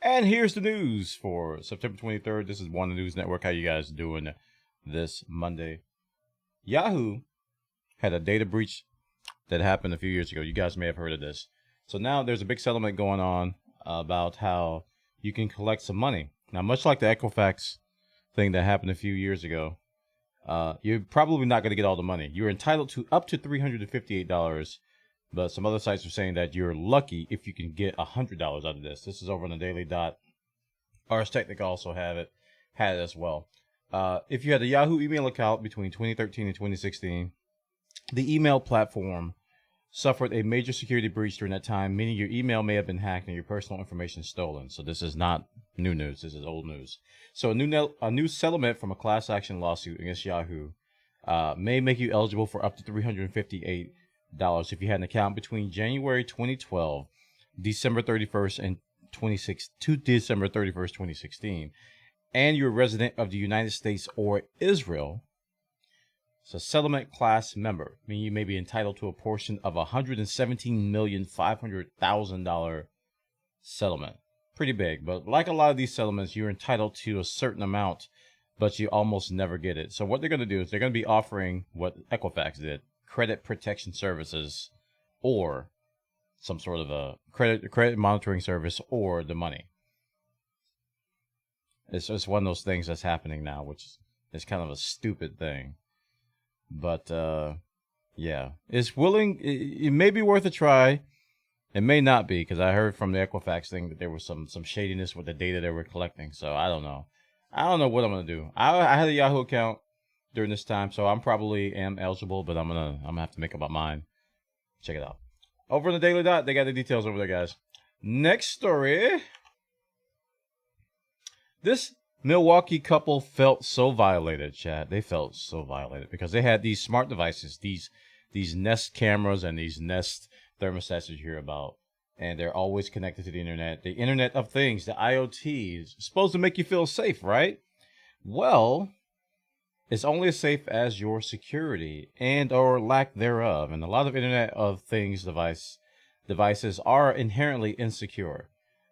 And here's the news for September 23rd. This is Bwana News Network. How you guys doing this Monday? Yahoo had a data breach that happened a few years ago. You guys may have heard of this. So now there's a big settlement going on about how you can collect some money. Now, much like the Equifax thing that happened a few years ago, you're probably not going to get all the money. You're entitled to up to $358. But some other sites are saying that you're lucky if you can get $100 out of this. This is over on the Daily Dot. Ars Technica also had it as well. If you had a Yahoo email account between 2013 and 2016, the email platform suffered a major security breach during that time, meaning your email may have been hacked and your personal information stolen. So this is not new news. This is old news. So a new settlement from a class action lawsuit against Yahoo may make you eligible for up to $358 if you had an account between January 2012, December 31st, and December 31st, 2016, and you're a resident of the United States or Israel. It's a settlement class member, meaning you may be entitled to a portion of $117,500,000 settlement. Pretty big, but like a lot of these settlements, you're entitled to a certain amount, but you almost never get it. So what they're going to do is they're going to be offering what Equifax did, credit protection services, or some sort of a credit monitoring service, or the money. It's just one of those things that's happening now, which is kind of a stupid thing. But yeah, it may be worth a try. It may not be, because I heard from the Equifax thing that there was some shadiness with the data they were collecting. So I don't know. I don't know what I'm gonna do. I had a Yahoo account during this time, so I'm probably eligible, but I'm gonna have to make up my mind. Check it out. Over in the Daily Dot, they got the details over there, guys. Next story. This Milwaukee couple felt so violated, Chad. They felt so violated because they had these smart devices, these Nest cameras and these Nest thermostats that you hear about, and they're always connected to the internet. The Internet of Things, the IoT, is supposed to make you feel safe, right? Well, it's only as safe as your security and or lack thereof. And a lot of Internet of Things devices are inherently insecure.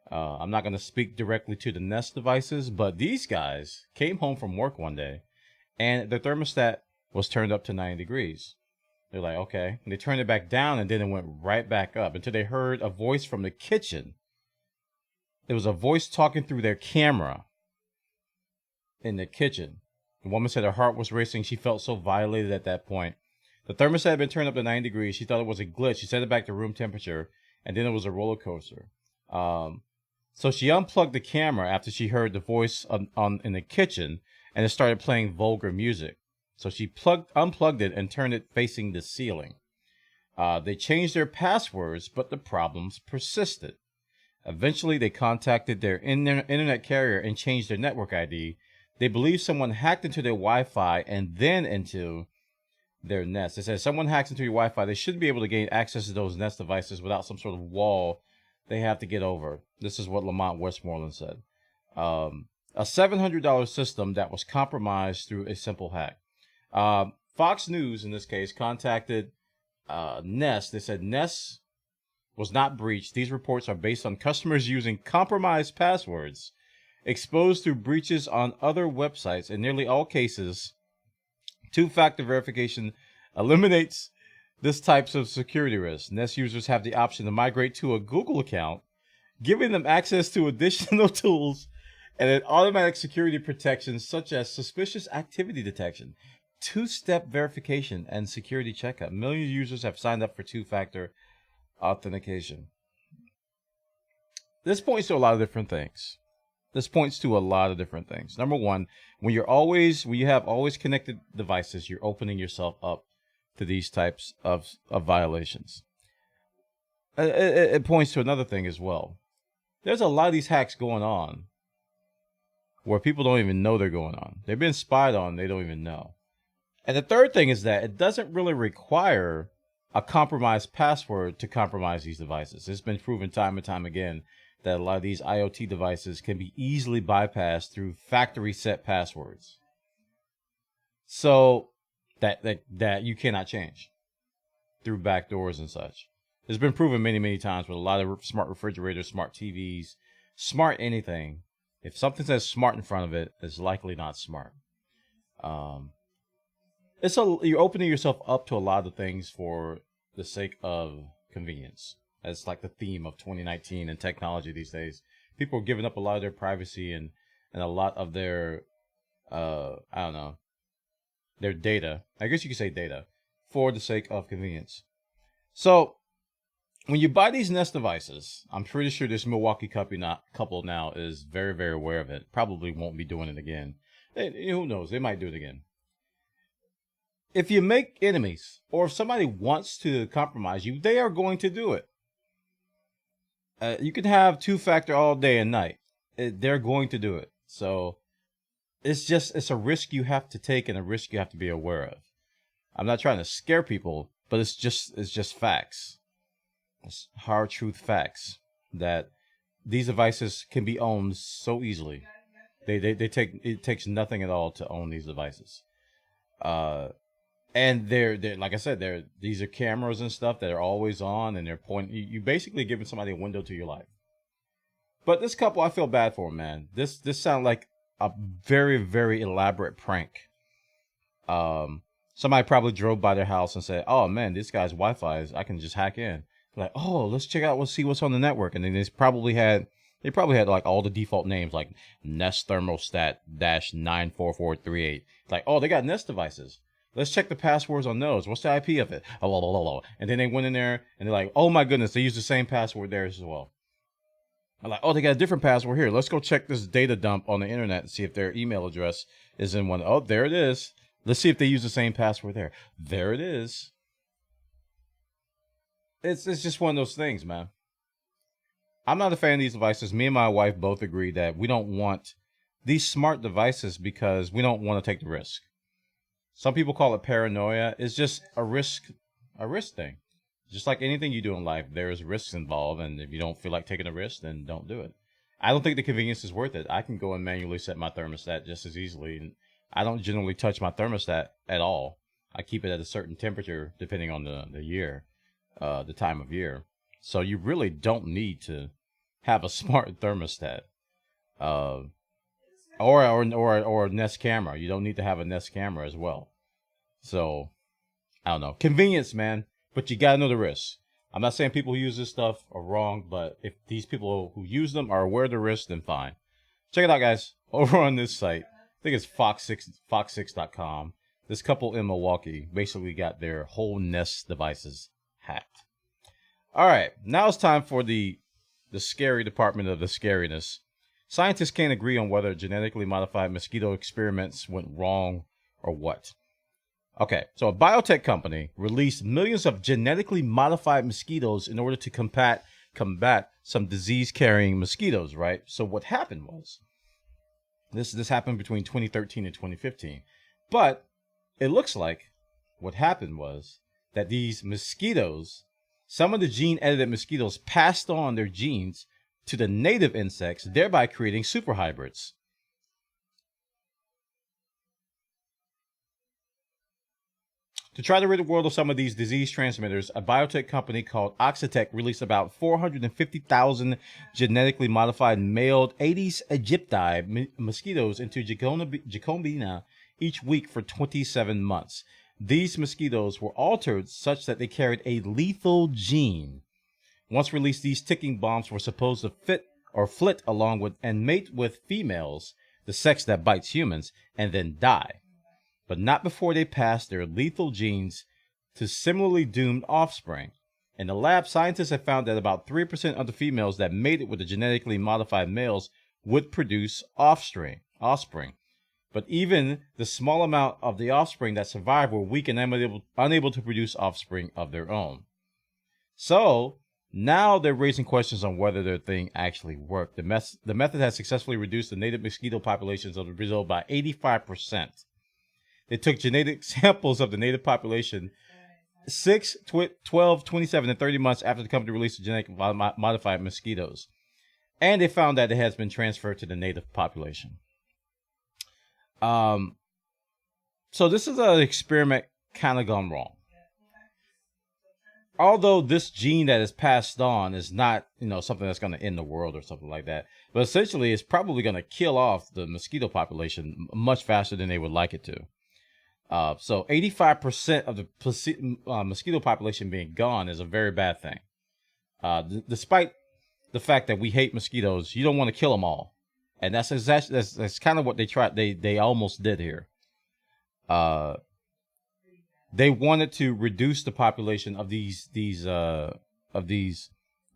I'm not going to speak directly to the Nest devices, but these guys came home from work one day and the thermostat was turned up to 90 degrees. They're like, okay. And they turned it back down, and then it went right back up until they heard a voice from the kitchen. It was a voice talking through their camera in the kitchen. The woman said her heart was racing. She felt so violated at that point. The thermostat had been turned up to 90 degrees. She thought it was a glitch. She set it back to room temperature, and then it was a roller coaster. So she unplugged the camera after she heard the voice in the kitchen, and it started playing vulgar music. So she unplugged it and turned it facing the ceiling. They changed their passwords, but the problems persisted. Eventually, they contacted their internet carrier and changed their network ID. They believe someone hacked into their Wi-Fi and then into their Nest. They said someone hacks into your Wi-Fi, they should be able to gain access to those Nest devices without some sort of wall they have to get over. This is what Lamont Westmoreland said. A $700 system that was compromised through a simple hack. Fox News, in this case, contacted Nest. They said Nest was not breached. These reports are based on customers using compromised passwords exposed through breaches on other websites. In nearly all cases, two-factor verification eliminates this types of security risks. Nest users have the option to migrate to a Google account, giving them access to additional tools and an automatic security protection such as suspicious activity detection, two-step verification, and security checkup. Millions of users have signed up for two-factor authentication. This points to a lot of different things. Number one, when you have always connected devices, you're opening yourself up to these types of violations. It points to another thing as well. There's a lot of these hacks going on where people don't even know they're going on. They've been spied on, they don't even know. And the third thing is that it doesn't really require a compromised password to compromise these devices. It's been proven time and time again that a lot of these IoT devices can be easily bypassed through factory set passwords. So that you cannot change through backdoors and such. It's been proven many, many times with a lot of smart refrigerators, smart TVs, Smart anything. If something says smart in front of it, it's likely not smart. Um, you're opening yourself up to a lot of things for the sake of convenience. That's like the theme of 2019 and technology these days. People are giving up a lot of their privacy and a lot of their I don't know, their data. I guess you could say data for the sake of convenience. So when you buy these Nest devices, I'm pretty sure this Milwaukee couple now is very, very aware of it. Probably won't be doing it again. Who knows? They might do it again. If you make enemies, or if somebody wants to compromise you, they are going to do it. You can have two-factor all day and night. They're going to do it. So it's a risk you have to take and a risk you have to be aware of. I'm not trying to scare people, but it's just facts. It's hard truth facts that these devices can be owned so easily. It takes nothing at all to own these devices. And they're like I said, these are cameras and stuff that are always on, and they're pointing. You basically giving somebody a window to your life. But this couple, I feel bad for them, man. This sounds like a very, very elaborate prank. Somebody probably drove by their house and said, "Oh man, this guy's Wi-Fi I can just hack in." Like, oh, let's check out, let's see what's on the network, and then they probably had like all the default names like Nest Thermostat -94438. Like, oh, they got Nest devices. Let's check the passwords on those. What's the IP of it? Oh, blah, blah, blah, blah. And then they went in there and they're like, oh my goodness, they use the same password there as well. I'm like, oh, they got a different password here. Let's go check this data dump on the internet and see if their email address is in one. Oh, there it is. Let's see if they use the same password there. There it is. It's just one of those things, man. I'm not a fan of these devices. Me and my wife both agree that we don't want these smart devices because we don't want to take the risk. Some people call it paranoia. It's just a risk thing. Just like anything you do in life, there's risks involved, and if you don't feel like taking a risk, then don't do it. I don't think the convenience is worth it. I can go and manually set my thermostat just as easily, and I don't generally touch my thermostat at all. I keep it at a certain temperature depending on the year, the time of year. So you really don't need to have a smart thermostat, or a Nest camera. You don't need to have a Nest camera as well. So I don't know, convenience, man. But you gotta know the risks. I'm not saying people who use this stuff are wrong, but if these people who use them are aware of the risks, then fine. Check it out, guys. Over on this site, I think it's fox6.com. This couple in Milwaukee basically got their whole Nest devices hacked. All right, now it's time for the scary department of the scariness. Scientists can't agree on whether genetically modified mosquito experiments went wrong or what. Okay, so a biotech company released millions of genetically modified mosquitoes in order to combat some disease-carrying mosquitoes, right? So what happened was, this happened between 2013 and 2015. But it looks like what happened was that these mosquitoes, some of the gene-edited mosquitoes passed on their genes to the native insects, thereby creating superhybrids. To try to rid the world of some of these disease transmitters, a biotech company called Oxitec released about 450,000 genetically modified male Aedes aegypti mosquitoes into Jacobina each week for 27 months. These mosquitoes were altered such that they carried a lethal gene. Once released, these ticking bombs were supposed to flit along with and mate with females, the sex that bites humans, and then die. But not before they pass their lethal genes to similarly doomed offspring. In the lab, scientists have found that about 3% of the females that mated with the genetically modified males would produce offspring. But even the small amount of the offspring that survived were weak and unable to produce offspring of their own. So now they're raising questions on whether their thing actually worked. The method has successfully reduced the native mosquito populations of Brazil by 85%. They took genetic samples of the native population 6, 12, 27, and 30 months after the company released the genetically modified mosquitoes. And they found that it has been transferred to the native population. So this is an experiment kind of gone wrong. although this gene that is passed on is not, something that's going to end the world or something like that, but essentially it's probably going to kill off the mosquito population much faster than they would like it to. So 85% of the mosquito population being gone is a very bad thing. Despite the fact that we hate mosquitoes, you don't want to kill them all. And that's exactly, that's kind of what they tried. They almost did here. They wanted to reduce the population of these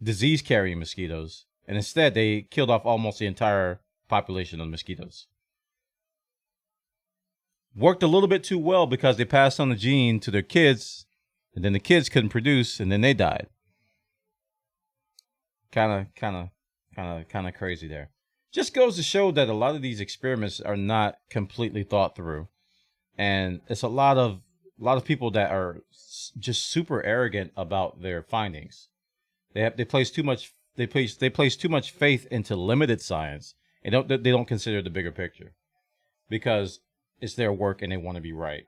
disease carrying mosquitoes, and instead they killed off almost the entire population of mosquitoes. Worked a little bit too well because they passed on the gene to their kids, and then the kids couldn't produce, and then they died. Kind of crazy there. Just goes to show that a lot of these experiments are not completely thought through, and it's a lot of people that are just super arrogant about their findings. They place too much faith into limited science, and they don't consider the bigger picture because it's their work and they want to be right.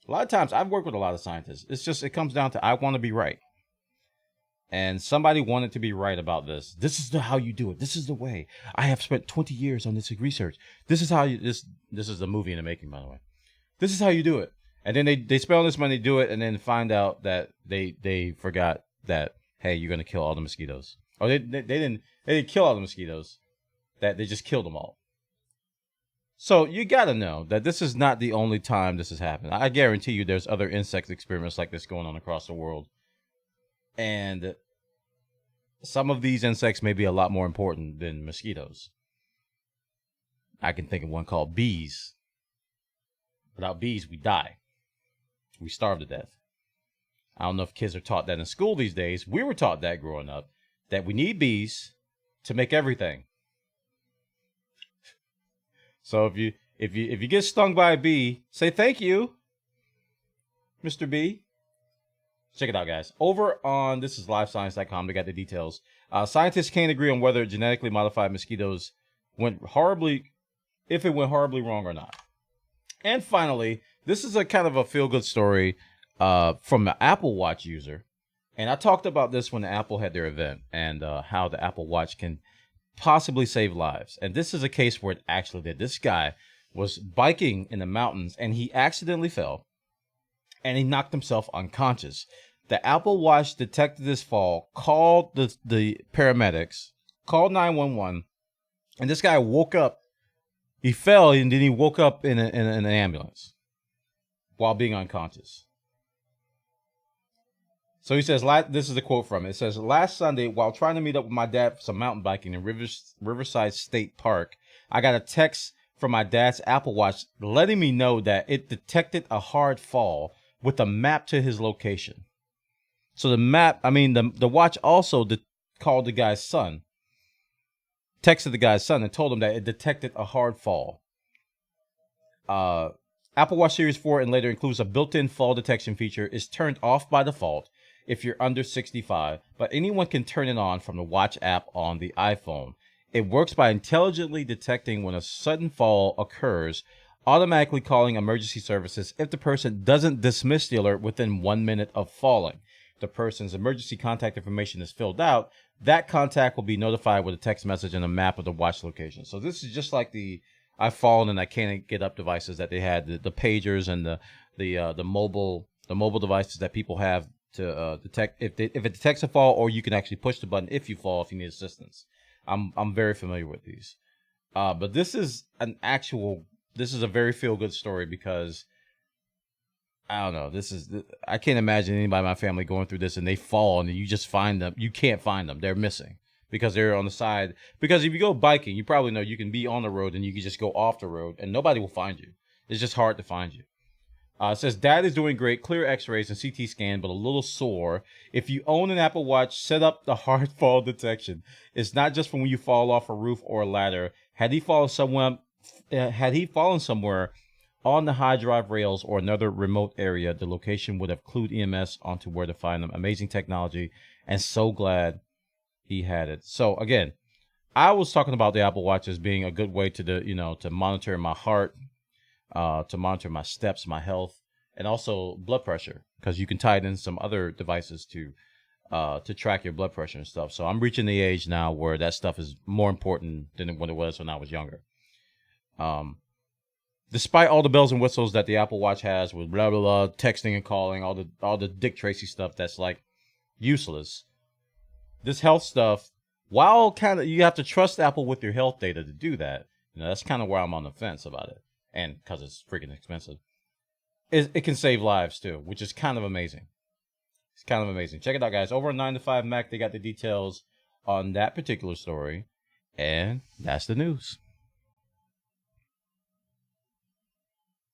A lot of times I've worked with a lot of scientists. It comes down to I want to be right. And somebody wanted to be right about this. This is how you do it. This is the way. I have spent 20 years on this research. This is how this is a movie in the making, by the way. This is how you do it. And then they spend all this money to do it, and then find out that they forgot that, hey, you're gonna kill all the mosquitoes. Or they didn't kill all the mosquitoes. That they just killed them all. So you gotta know that this is not the only time this has happened. I guarantee you there's other insect experiments like this going on across the world. And some of these insects may be a lot more important than mosquitoes. I can think of one called bees. Without bees, we die. We starve to death. I don't know if kids are taught that in school these days. We were taught that growing up, that we need bees to make everything. So if you get stung by a bee, say thank you, Mr. Bee. Check it out, guys. Over on this is livescience.com. They got the details. Scientists can't agree on whether genetically modified mosquitoes went horribly wrong or not. And finally, this is a kind of a feel-good story from an Apple Watch user. And I talked about this when Apple had their event and how the Apple Watch can possibly save lives. And this is a case where it actually did. This guy was biking in the mountains and he accidentally fell and he knocked himself unconscious. The Apple Watch detected this fall, called the paramedics, called 911, and this guy woke up. He fell and then he woke up in an ambulance while being unconscious. So he says, this is a quote from it. It says, last Sunday, while trying to meet up with my dad for some mountain biking in Riverside State Park, I got a text from my dad's Apple Watch letting me know that it detected a hard fall with a map to his location. So the watch also called the guy's son, texted the guy's son and told him that it detected a hard fall. Apple Watch Series 4 and later includes a built-in fall detection feature. Is turned off by default if you're under 65, but anyone can turn it on from the watch app on the iPhone. It works by intelligently detecting when a sudden fall occurs, automatically calling emergency services if the person doesn't dismiss the alert within 1 minute of falling. If the person's emergency contact information is filled out, that contact will be notified with a text message and a map of the watch location. So this is just like the I've fallen and I can't get up devices that they had, the pagers and the mobile devices that people have to detect if it detects a fall, or you can actually push the button if you fall if you need assistance. I'm very familiar with these, but this is a very feel good story because I don't know. I can't imagine anybody in my family going through this and they fall and you just find them. You can't find them. They're missing because they're on the side. Because if you go biking, you probably know you can be on the road and you can just go off the road and nobody will find you. It's just hard to find you. It says, Dad is doing great, clear x-rays and CT scan, but a little sore. If you own an Apple Watch, set up the hard fall detection. It's not just from when you fall off a roof or a ladder. Had he fallen somewhere on the high drive rails or another remote area, the location would have clued EMS onto where to find them. Amazing technology, and so glad he had it. So again, I was talking about the Apple Watch as being a good way to monitor my heart, to monitor my steps, my health, and also blood pressure, because you can tie it in some other devices to track your blood pressure and stuff. So I'm reaching the age now where that stuff is more important than when it was when I was younger. Despite all the bells and whistles that the Apple Watch has with blah blah blah, texting and calling, all the Dick Tracy stuff that's like useless. This health stuff, while kind of you have to trust Apple with your health data to do that, that's kind of where I'm on the fence about it, and because it's freaking expensive, it can save lives too, which is kind of amazing. It's kind of amazing. Check it out, guys. Over on 9 to 5 Mac, they got the details on that particular story, and that's the news.